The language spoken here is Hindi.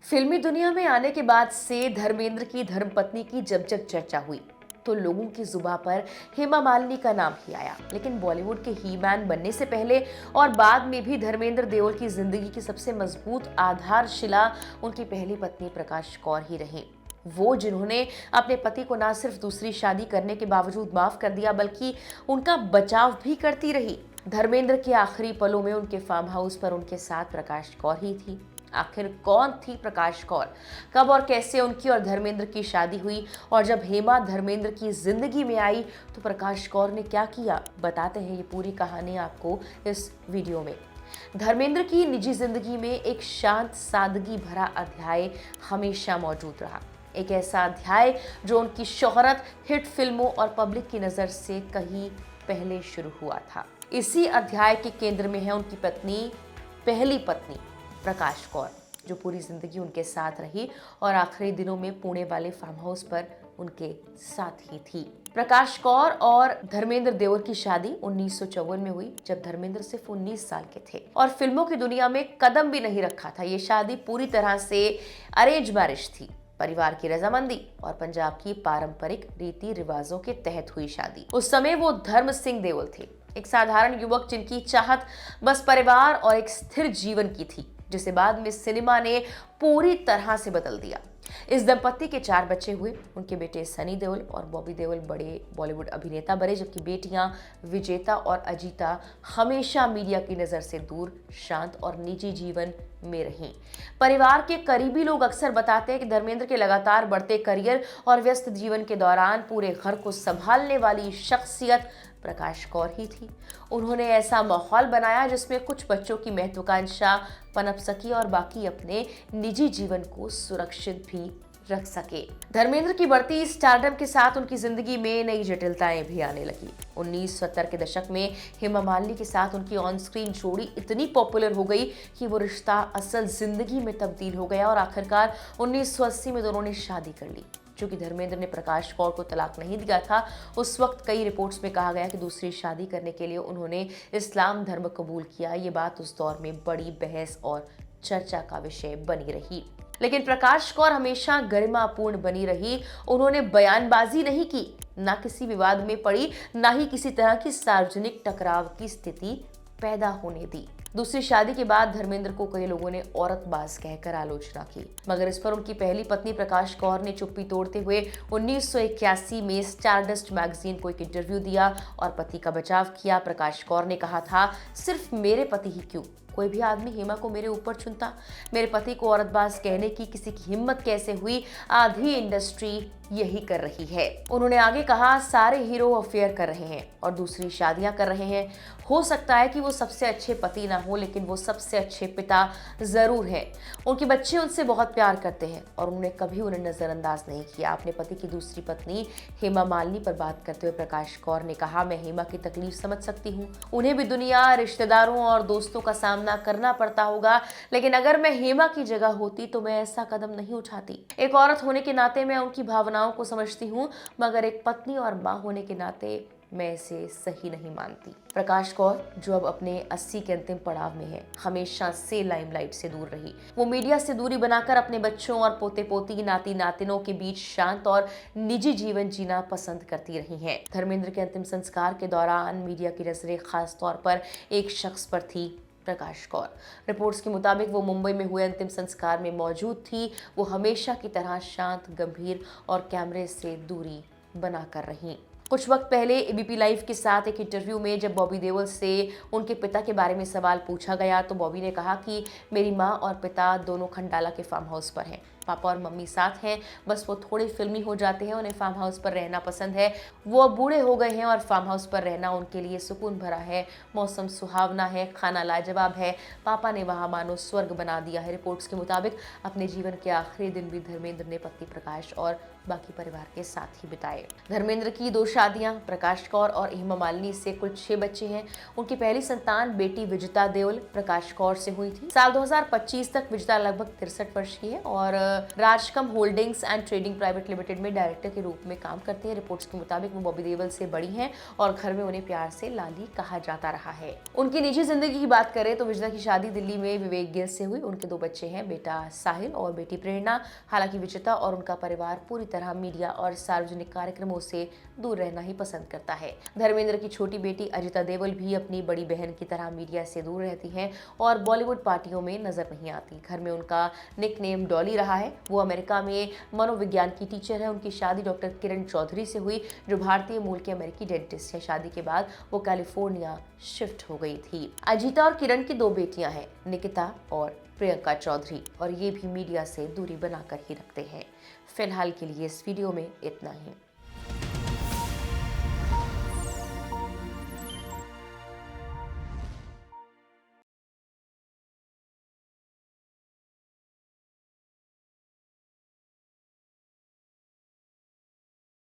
फिल्मी दुनिया में आने के बाद से धर्मेंद्र की धर्मपत्नी की जब जब चर्चा हुई तो लोगों की जुबान पर हेमा मालिनी का नाम ही आया। लेकिन बॉलीवुड के ही मैन बनने से पहले और बाद में भी धर्मेंद्र देओल की जिंदगी की सबसे मजबूत आधारशिला उनकी पहली पत्नी प्रकाश कौर ही रही। वो जिन्होंने अपने पति को ना सिर्फ दूसरी शादी करने के बावजूद माफ कर दिया बल्कि उनका बचाव भी करती रही। धर्मेंद्र के आखिरी पलों में उनके फार्म हाउस पर उनके साथ प्रकाश कौर ही थी। आखिर कौन थी प्रकाश कौर, कब और कैसे उनकी और धर्मेंद्र की शादी हुई, और जब हेमा धर्मेंद्र की जिंदगी में आई तो प्रकाश कौर ने क्या किया, बताते हैं ये पूरी कहानी आपको इस वीडियो में। धर्मेंद्र की निजी जिंदगी में एक शांत सादगी भरा अध्याय हमेशा मौजूद रहा। एक ऐसा अध्याय जो उनकी शोहरत, हिट फिल्मों और पब्लिक की नजर से कहीं पहले शुरू हुआ था। इसी अध्याय के केंद्र में है उनकी पत्नी, पहली पत्नी प्रकाश कौर, जो पूरी जिंदगी उनके साथ रही और आखिरी दिनों में पुणे वाले फार्म हाउस पर उनके साथ ही थी। प्रकाश कौर और धर्मेंद्र देओल की शादी 1954 में हुई, जब धर्मेंद्र सिर्फ 19 साल के थे और फिल्मों की दुनिया में कदम भी नहीं रखा था। ये शादी पूरी तरह से अरेंज मैरिज थी, परिवार की रजामंदी और पंजाब की पारंपरिक रीति रिवाजों के तहत हुई शादी। उस समय वो धर्म सिंह देओल थे, एक साधारण युवक जिनकी चाहत बस परिवार और एक स्थिर जीवन की थी, जिसे बाद में सिनेमा ने पूरी तरह से बदल दिया। इस दंपत्ति के 4 बच्चे हुए। उनके बेटे सनी देओल और बॉबी देओल बड़े बॉलीवुड अभिनेता बने, जबकि बेटियां विजेता और अजीता हमेशा मीडिया की नजर से दूर, शांत और निजी जीवन में रहीं। परिवार के करीबी लोग अक्सर बताते हैं कि धर्मेंद्र के लगातार बढ़ते करियर और व्यस्त जीवन के दौरान पूरे घर को संभालने वाली शख्सियत प्रकाश कौर ही थी। उन्होंने ऐसा माहौल बनाया जिसमें कुछ बच्चों की महत्वाकांक्षा पनप सकी और बाकी अपने निजी जीवन को सुरक्षित भी रख सके। धर्मेंद्र की बढ़ती स्टारडम के साथ उनकी जिंदगी में नई जटिलताएं भी आने लगी। 1970 के दशक में हेमा मालिनी के साथ उनकी ऑन स्क्रीन जोड़ी इतनी पॉपुलर हो गई कि वो रिश्ता असल जिंदगी में तब्दील हो गया और आखिरकार 1980 में दोनों ने शादी कर ली। चूंकि धर्मेंद्र ने प्रकाश कौर को तलाक नहीं दिया था, उस वक्त कई रिपोर्ट्स में कहा गया कि दूसरी शादी करने के लिए उन्होंने इस्लाम धर्म कबूल किया। ये बात उस दौर में बड़ी बहस और चर्चा का विषय बनी रही। लेकिन प्रकाश कौर हमेशा गरिमापूर्ण बनी रही। उन्होंने बयानबाजी नहीं की, ना किसी विवाद में पड़ी, ना ही किसी तरह की सार्वजनिक टकराव की स्थिति पैदा होने दी। दूसरी शादी के बाद धर्मेंद्र को कई लोगों ने औरतबाज कहकर आलोचना की, मगर इस पर उनकी पहली पत्नी प्रकाश कौर ने चुप्पी तोड़ते हुए 1981 में स्टारडस्ट मैगजीन को एक इंटरव्यू दिया और पति का बचाव किया। प्रकाश कौर ने कहा था, सिर्फ मेरे पति ही क्यों, कोई भी आदमी हेमा को मेरे ऊपर चुनता। मेरे पति को औरतबाज कहने की किसी की हिम्मत कैसे हुई? आधी इंडस्ट्री यही कर रही है। उन्होंने आगे कहा, सारे हीरो अफेयर कर रहे हैं और दूसरी शादियां कर रहे हैं। हो सकता है कि वो सबसे अच्छे पति ना हो, लेकिन वो सबसे अच्छे पिता जरूर हैं। उनके बच्चे उनसे बहुत प्यार करते हैं और उन्होंने कभी उन्हें नजरअंदाज नहीं किया। अपने पति की दूसरी पत्नी हेमा मालिनी पर बात करते हुए प्रकाश कौर ने कहा, मैं हेमा की तकलीफ समझ सकती हूँ। उन्हें भी दुनिया, रिश्तेदारों और दोस्तों का सामना करना पड़ता होगा, लेकिन अगर मैं हेमा की जगह होती तो मैं ऐसा कदम नहीं उठाती। एक औरत होने के नाते मैं उनकी भावनाओं को समझती हूँ, मगर एक पत्नी और माँ होने के नाते मैं इसे सही नहीं मानती। प्रकाश कौर, जो अब अपने 80 के अंतिम पड़ाव में है, हमेशा से लाइमलाइट से दूर रही। वो मीडिया से दूरी बनाकर अपने बच्चों और पोते पोती, नाती नातिनों के बीच शांत और निजी जीवन जीना पसंद करती रही हैं। धर्मेंद्र के अंतिम संस्कार के दौरान मीडिया की नजरें खास तौर पर एक शख्स पर थी, प्रकाश कौर। रिपोर्ट्स के मुताबिक वो मुंबई में हुए अंतिम संस्कार में मौजूद थी। वो हमेशा की तरह शांत, गंभीर और कैमरे से दूरी बनाकर रही। कुछ वक्त पहले एबीपी लाइव के साथ एक इंटरव्यू में जब बॉबी देओल से उनके पिता के बारे में सवाल पूछा गया तो बॉबी ने कहा कि मेरी माँ और पिता दोनों खंडाला के फार्म हाउस पर हैं। पापा और मम्मी साथ हैं, बस वो थोड़े फिल्मी हो जाते हैं। उन्हें फार्म हाउस पर रहना पसंद है। वो अब बूढ़े हो गए हैं और फार्म हाउस पर रहना उनके लिए सुकून भरा है। मौसम सुहावना है, खाना लाजवाब है। पापा ने वहाँ मानो स्वर्ग बना दिया है। रिपोर्ट्स के मुताबिक अपने जीवन के आखिरी दिन भी धर्मेंद्र ने पति प्रकाश और बाकी परिवार के साथ ही बिताए। धर्मेंद्र की 2 शादियां, प्रकाश कौर और हेमा मालिनी से कुल 6 बच्चे हैं। उनकी पहली संतान बेटी विजिता देओल प्रकाश कौर से हुई थी। साल 2025 तक विजिता लगभग 63 वर्ष की है और Rajkam holdings and trading private limited में डायरेक्टर के रूप में काम करते हैं। रिपोर्ट्स के मुताबिक वो बॉबी देओल से बड़ी हैं और घर में उन्हें प्यार से लाली कहा जाता रहा है। उनकी निजी जिंदगी की बात करें तो विजिता की शादी दिल्ली में विवेक गिल से हुई। उनके 2 बच्चे हैं, बेटा साहिल और बेटी प्रेरणा। हालांकि विजिता और उनका परिवार पूरी तरह मीडिया और सार्वजनिक कार्यक्रमों से दूर रहना ही पसंद करता है। धर्मेंद्र की छोटी बेटी अजिता देओल भी अपनी बड़ी बहन की तरह मीडिया से दूर रहती है और बॉलीवुड पार्टियों में नजर नहीं आती। घर में उनका निकनेम डॉली रहा है। वो अमेरिका में मनोविज्ञान की टीचर है। उनकी शादी डॉक्टर किरण चौधरी से हुई, जो भारतीय मूल के अमेरिकी डेंटिस्ट है। शादी के बाद वो कैलिफोर्निया शिफ्ट हो गई थी। अजिता और किरण की 2 बेटियां हैं, निकिता और प्रियंका चौधरी, और ये भी मीडिया से दूरी बनाकर ही रखते हैं। फिलहाल के लिए इस वीडियो में इतना ही।